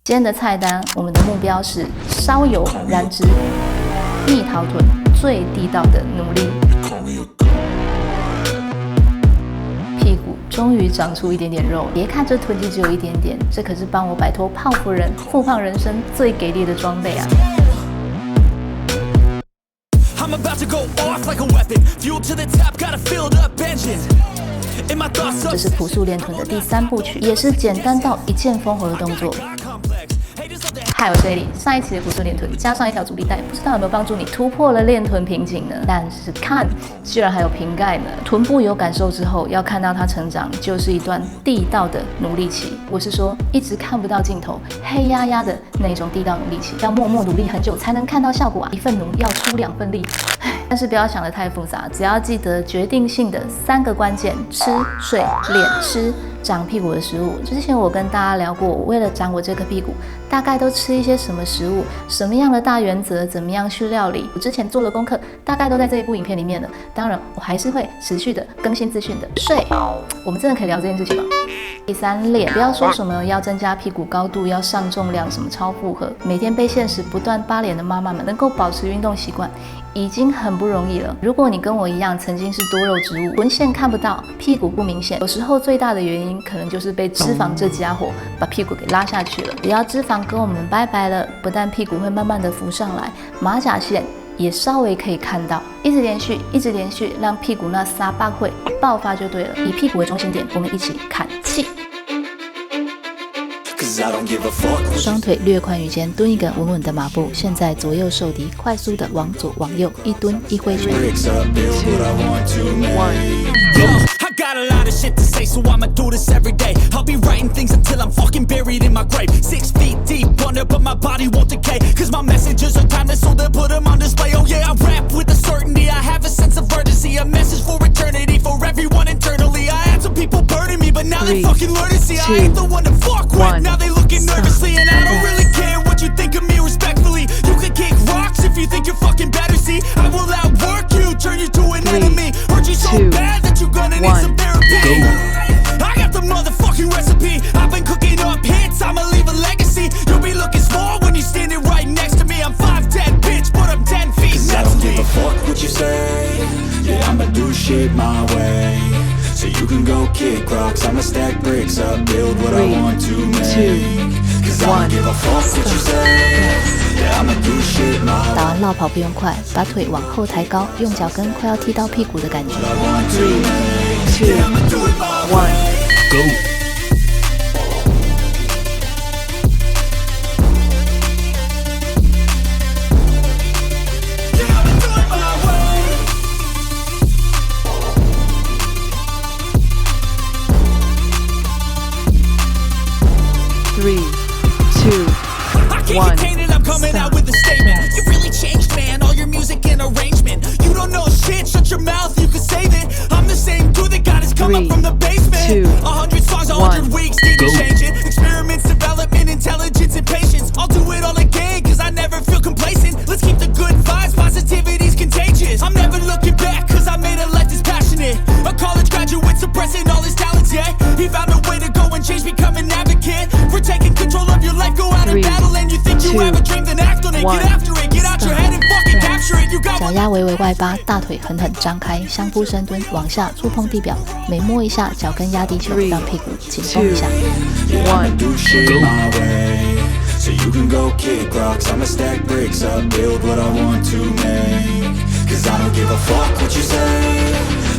今天的菜单，我们的目标是烧油燃脂，蜜桃臀最地道的努力。屁股终于长出一点点肉，别看这臀肌只有一点点，这可是帮我摆脱泡芙人、复胖人生最给力的装备啊！这是朴素练臀的第3部曲，也是简单到一键封喉的动作。嗨，我是 Ellie。上一期的朴素练臀加上一条阻力带，不知道有没有帮助你突破了练臀瓶颈呢？但是看，居然还有瓶盖呢！臀部有感受之后，要看到它成长，就是一段地道的努力期。我是说，一直看不到尽头、黑压压的那种地道努力期，要默默努力很久才能看到效果啊！一份努要出2份力。但是不要想得太复杂，只要记得决定性的3个关键：吃、睡、练。吃长屁股的食物，之前我跟大家聊过，我为了长我这个屁股，大概都吃一些什么食物，什么样的大原则，怎么样去料理。我之前做了功课，大概都在这一部影片里面了。当然，我还是会持续的更新资讯的。睡，我们真的可以聊这件事情吗？第3，练，不要说什么要增加屁股高度，要上重量，什么超负荷。每天被现实不断扒脸的妈妈们，能够保持运动习惯，已经很不容易了。如果你跟我一样，曾经是多肉植物，臀线看不到，屁股不明显，有时候最大的原因可能就是被脂肪这家伙把屁股给拉下去了。只要脂肪跟我们拜拜了，不但屁股会慢慢的浮上来，马甲线也稍微可以看到。一直连续，让屁股那撒巴会爆发就对了。以屁股为中心点，我们一起砍气。双腿略宽于肩，蹲一个稳稳的马步。现在左右受敌，快速的往左往右，一蹲一挥拳。Got a lot of shit to say, so I'ma do this every day. I'll be writing things until I'm fucking buried in my grave. 6 feet deep under, but my body won't decay. Cause my messages are timeless, so they'll put them on display. Oh yeah, I rap with a certainty. I have a sense of urgency, a message for eternity, for everyone internally. I had some people burning me, but now they fucking learn to see I ain't the one to fuck with. Now they looking nervously, and I don't really care what you think of me respectfully. You can kick rocks if you think you're fucking better. See, I will outwork you, turn you to an enemy. Hurt you so bad that you're gonna need some therapy. I got the motherfucking recipe. I've been cooking up hits, I'ma leave a legacy. You'll be looking small when you're standing right next to me. I'm 5'10", bitch, but I'm 10 feet. Cause I don't give a fuck what you say. Yeah, I'ma do shit my way. So you can go kick rocks, I'ma stack bricks up, build what I want to make. Cause I don't give a fuck what you say. Yeah, I'ma do shit my way. 打完落跑不用快，把腿往后抬高，用脚跟快要踢到屁股的感觉。3, 2, 1, go! 3, 2, 1. I'm coming out with a statement. You really changed, man. All your music and arrangement. You don't know shit. Shut your mouth. You can save it. I'm the same dude that got his come up from the basement. 100 songs, 100 weeks. Didn't change it. Experiments, development, intelligence, and patience. I'll do it all again, cause I never feel complacent. Let's keep the good vibes. Positivity's contagious. I'm never looking back, cause I made a life that's passionate. A college graduate suppressing all his talents, yeah. He found a way to go and change, become an advocate. For taking control of your life, go out and battle. And you think you have a dream, then act on it. Get after it, get out your head and fucking capture it. You got 脚丫微微外八，大腿狠狠张开，相扑深蹲，往下触碰地表，每摸一下脚跟压地球，让屁股紧绷一下。1, So you can go kick rocks, I'ma stack bricks up, build what I want to make. Cause I don't give a fuck what you say.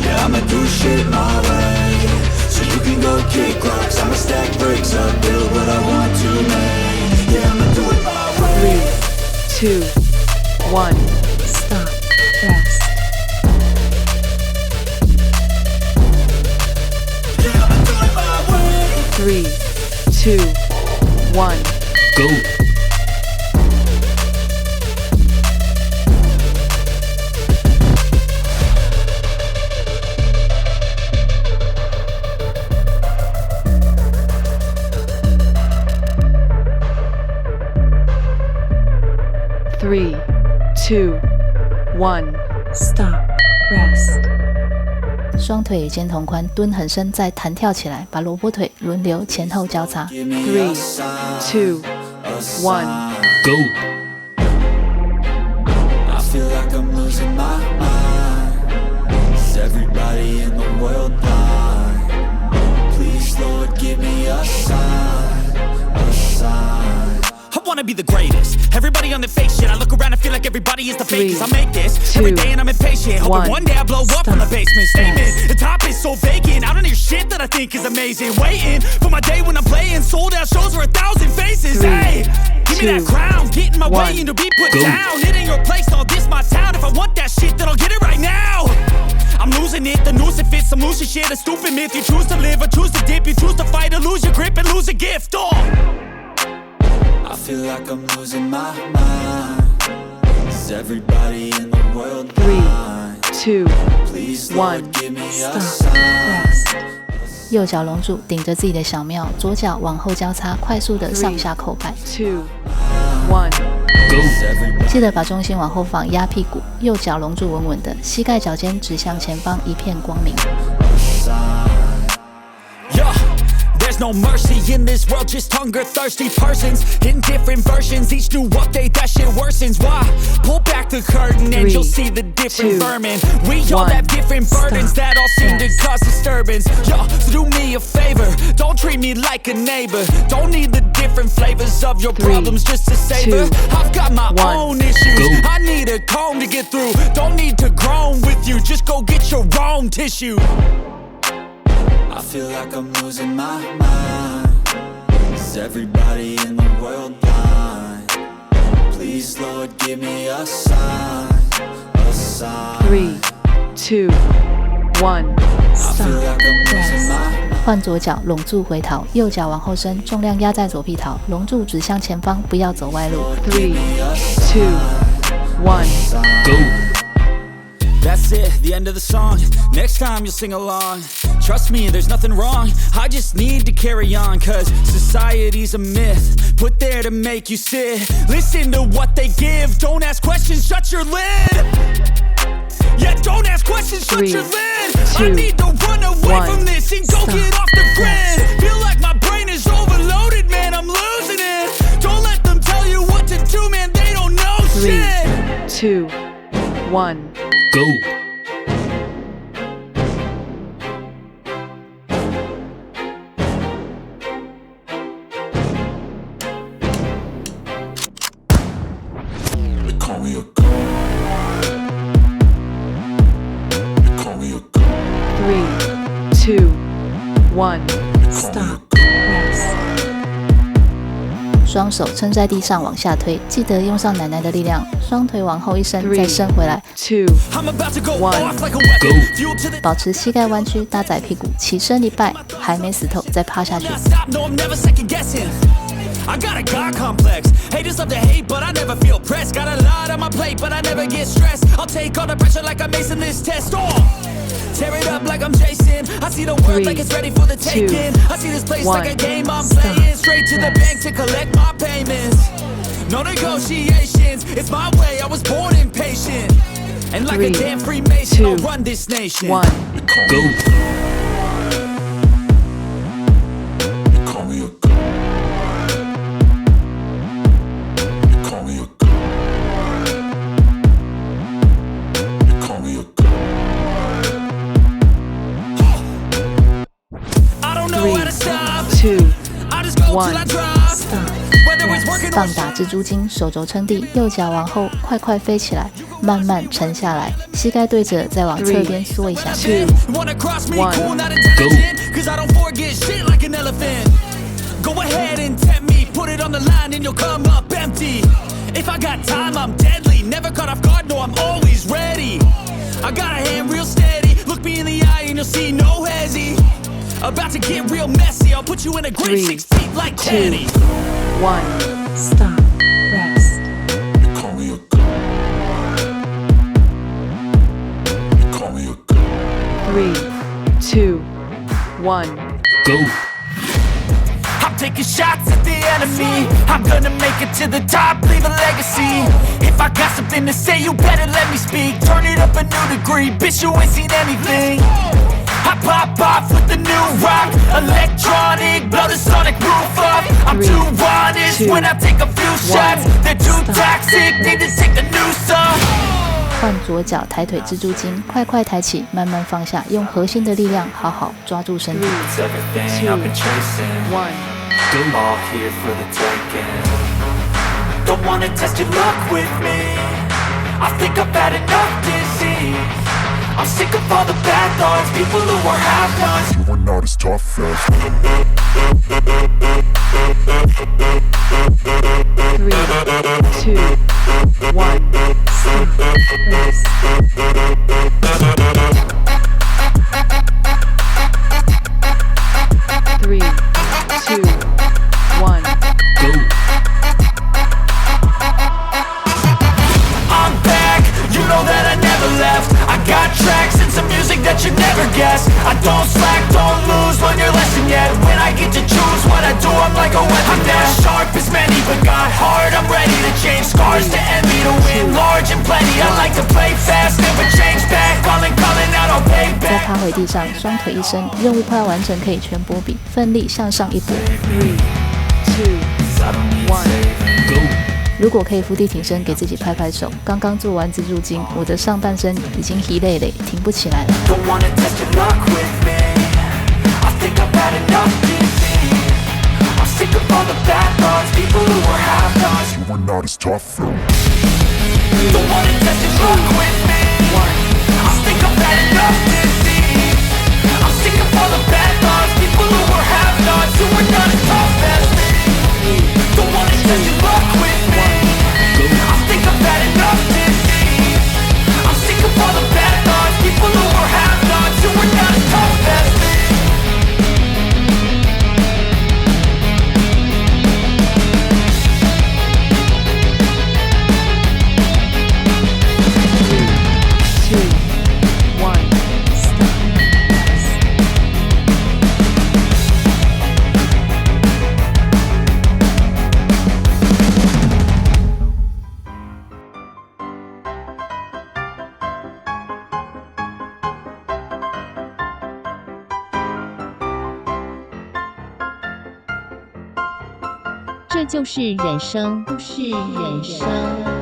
Yeah, I'ma do shit my way. So you can go kick rocks, I'ma stack bricks up, build what I want to make. Yeah, I'ma do it my way. 3, 2, 1, stop, rest. Yeah, I'ma do it my way. 3, 2, 1, go! 3, 2, 1, stop, rest. 双腿与肩同宽，蹲很深，再弹跳起来，把萝卜腿轮流前后交叉。3, 2, 1. Go. I feel like I'm losing my mind. Is everybody in the world blind? Please, Lord, give me a sign, a sign. I wanna be the greatest. Everybody on the fake shit. I look around and feel like everybody is the fakest. I make this every day and I'm impatient. Hoping one day I blow up from the basement. Statement, the top is so vacant. I don't hear shit that I think is amazing. Waiting for my day when I'm playing sold out shows for 1,000 faces. Hey, give me that crown. Get in my way and to be put down. It ain't your place, all this my town. If I want that shit, then I'll get it right now. I'm losing it, the noose it fits. I'm losing shit, a stupid myth. You choose to live or choose to dip. You choose to fight or lose your grip and lose a gift. I feel like I'm losing my mind. Is everybody in the world blind? 3, 2, Please, Lord, give me a sign. 右脚龙柱顶着自己的小庙，左脚往后交叉，快速的上下扣摆。2, 1, Go. 记得把重心往后放，压屁股，右脚龙柱稳稳的，膝盖脚尖指向前方，一片光明。There's no mercy in this world, just hunger-thirsty persons in different versions. Each new update, that shit worsens. Why? Pull back the curtain and you'll see the different vermin. We all have different burdens that all seem to cause disturbance. Yo, so do me a favor, don't treat me like a neighbor. Don't need the different flavors of your problems just to savor. I've got my own issues, I need a comb to get through. Don't need to groan with you, just go get your own tissue. I feel like I'm losing my mind. Is everybody in the world blind? Please, Lord, give me a sign, a sign. 3, 2, 1, Stop. 换左脚，拢柱回逃，右脚往后伸，重量压在左屁桃，龙柱指向前方，不要走歪路。3, 2, 1, Go.That's it, the end of the song. Next time you'll sing along. Trust me, there's nothing wrong. I just need to carry on, cause society's a myth put there to make you sit. Listen to what they give. Don't ask questions, shut your lid. Yeah, don't ask questions, shut your lid. I need to run away from this and go get off the grid. Feel like my brain is overloaded, man, I'm losing it. Don't let them tell you what to do, man, they don't know shit. 3, 2, 1, Go. They call me a go. They call me a go. 3, 2, 1, Stop. Rest. 双手撑在地上往下推，记得用上奶奶的力量，双腿往后一伸，再伸回来。2, 1, Go. 保持膝盖弯曲，搭载屁股，起身一拜，还没死透，再趴下去。I got a God complex. Haters love to hate, but I never feel pressed. Got a lot on my plate, but I never get stressed. I'll take all the pressure like I'm acing this test. Tear it up like I'm Jason. I see the world like it's ready for the taking. I see this place like a game I'm playing. Straight to the bank to collect my payments. No negotiations, it's my way. I was born impatient. And like a damn Freemason, I'll run this nation. 1, Go.棒打蜘蛛精，手肘撑地，右脚往后快快飞起来，慢慢沉下来，膝盖对着，再往侧边缩一下。2, 1, Go ahead and tempt me, put it on the line and you'll come up empty. If I got time, I'm deadly. Never caught off guard, no, I'm always ready. I got a hand real steady. Look me in the eye and you'll see no hezzy. About to get real messy. I'll put you in a grave 6 feet like 2, Teddy. 1, Stop. Rest. Call me a go. Call me a go. 3, 2, 1, Go. I'm taking shots at the enemy. I'm gonna make it to the top, leave a legacy. If I got something to say, you better let me speak. Turn it up a new degree, bitch, you ain't seen anything. I pop off with the new rock, electronic, blow the sonic roof up. I'm too honest, when I take a few shots. They're too toxic, need to take a new song. 换左脚抬腿蜘蛛精，快快抬起，慢慢放下，用核心的力量好好抓住身体。It's everything I've been chasing. All here for the taking. Don't wanna test your luck with me. I think I've had enough disease. I'm sick of all the bad thoughts, people who are half-nots. You are not as tough as 3, 2, 1, stop, release. 3, 2, 1, go. I'm back, you know that I never left. I got tracks and some music that you never guess. I don't slack, don't lose, learn your lesson yet. When I get to choose what I do, I'm like a weapon. I'm not sharp as many, but got heart. I'm ready to change scars to envy, to win large and plenty. I like to play fast, never change back. Calling out, I'll pay 再 back. 趴回地上，双腿一伸，任务快要完成，可以全波比，奋力向上一搏。 3, 2, 1, Go. 如果可以伏地挺身，给自己拍拍手。刚刚做完蜘蛛精，我的上半身已经疲累累，挺不起来了。 Don't wanna test your luck with me. I think I've had enough disease. I'm sick of all the bad thoughts, people who are half-nots. you are not as tough as Don't wanna test your luck with me. I think I've had enough disease. I'm sick of all the bad thoughts, people who are half-nots, who are not as tough as me. Don't wanna test your luck with me. I think I've had enough disease. I'm sick of all the bad thoughts, people who are half-nots, who are not as tough as me. 2, 1, stop, release. 这就是人生，就是人生。